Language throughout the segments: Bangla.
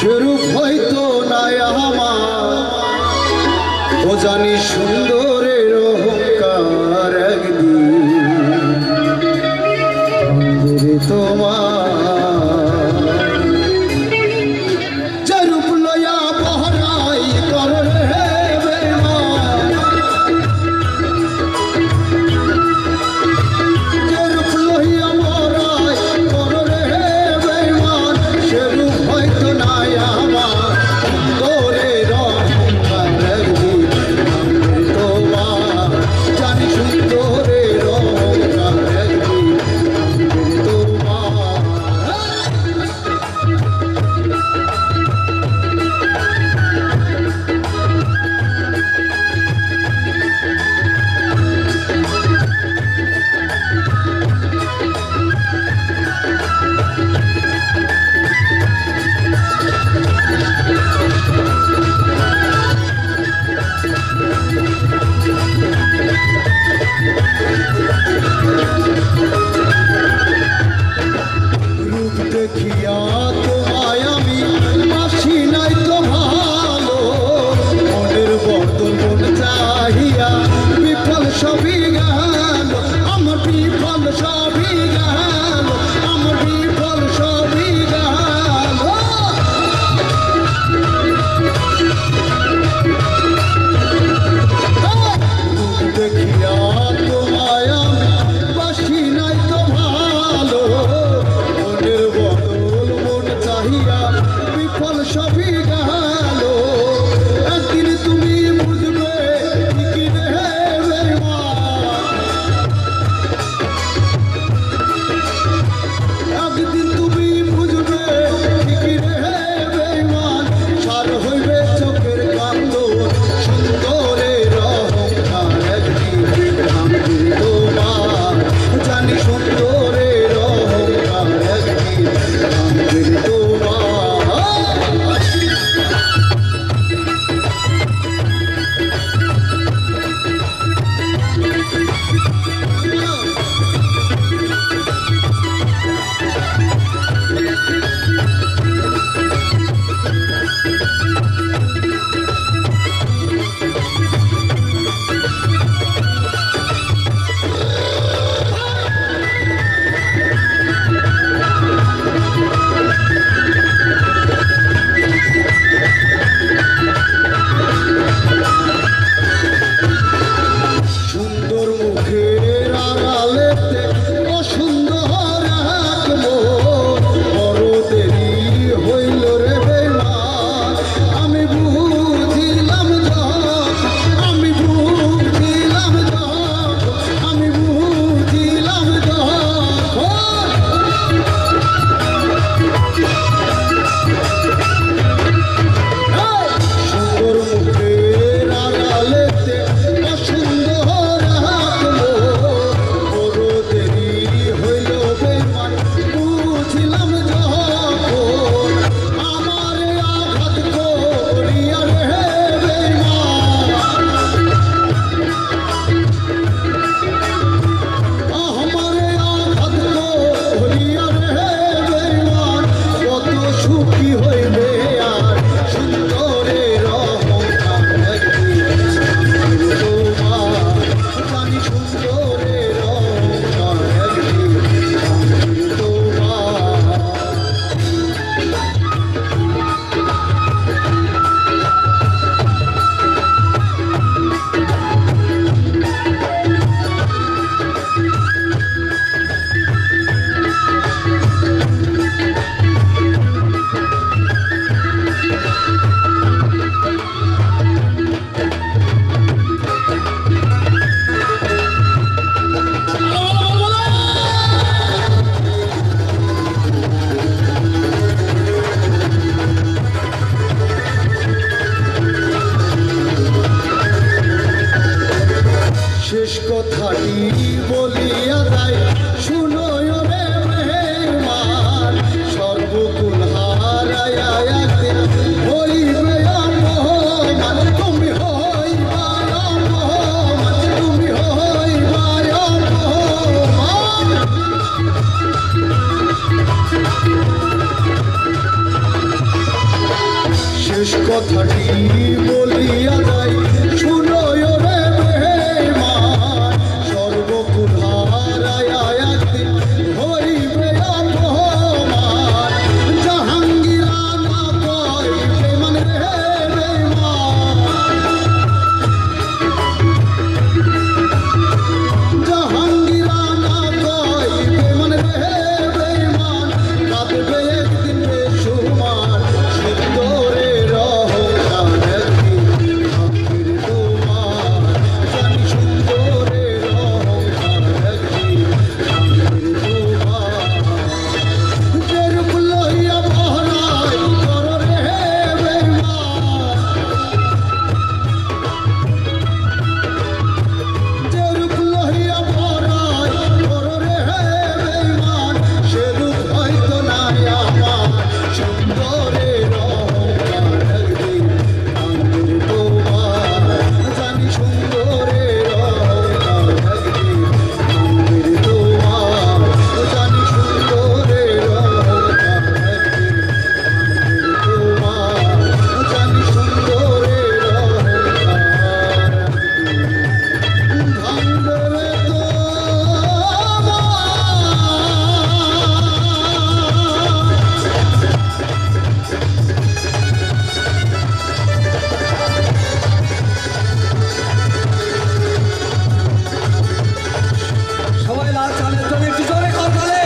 সেরূপ হয়তো নাই আমার, ও জানি সুন্দরের অহংকার একদিন ভাঙবে তোমার। যে রূপ লয়া বহরাই করো রে বেঈমান, যে রূপ লইয়া বহরাই করো রে বেঈমান, সে রূপ হয়তো নাই আমার, সুন্দরের অহংকার একদিন ভাঙবে তোমার। জানি সুন্দরের অহংকার একদিন ভাঙবে তোমার। রূপ দেখিয়া তোমায় আমি বাসি নাই তো ভালো, মনের বদন মন চাহিয়া বিফল সবই গেল, আমার বিফল সবই গেল, আমার বিফল সবই গেল। রূপ দেখিয়া তোমায় আমি বাসি নাই তো ভালো, মনের বদল মন চাহিয়া বিফল সবই গেল। একদিন তুমি বুঝবে কি রে বেঈমান, একদিন তুমি বুঝবে কি রে বেঈমান, সার হইবে চোখের কান্দ, সুন্দরের অহংকার একদিন ভাঙবে তোমার। জানি সুন্দরের অহংকার একদিন ভাঙবে তোমার। কথাটি বলিয়া যাই শুনো রে বেঈমান সর্বকুল হারায়া একদিন হইবে অপমান জাহাঙ্গীরা না কয় বেঈমান রে বেঈমান জাহাঙ্গীরা না কয় বেঈমান রে বেঈমান কাঁদবে একদিন বেশুমার সিন্দুরে রহমান একদিন আখির তোমার জানি সিন্দুরে রহমান একদিন আখির তোমার যেরূপ লইয়া বহরাই করো রে বেঈমান যেরূপ লইয়া বহরাই করো রে বেঈমান সেরূপ হয়তো নাই আমার সুন্দরে রহমান একদিন আখির তোমার জানি সুন্দরে রহমান একদিন আখির তোমার জানি সুন্দরে রহমান একদিন আখির তোমার জানি সুন্দরে রহমান ভাঙবে সবাই লাল চালের জন্য একটু জোরে করতালে।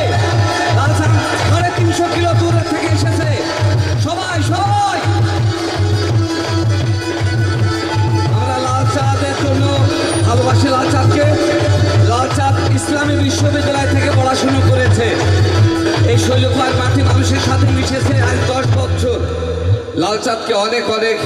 লাল চাল 350 কিলো দূরে থেকে এসেছে। সবাই সবাই আমরা লাল চাঁদের জন্য ভালোবাসি লাল চাঁদকে। লাল চাঁদ ইসলামী বিশ্ববিদ্যালয় থেকে পড়াশোনা করেছে। এই শৈলকুপার মাটি মানুষের সাথে মিশেছে আজ 10 বছর। লাল চাঁদকে অনেক অনেক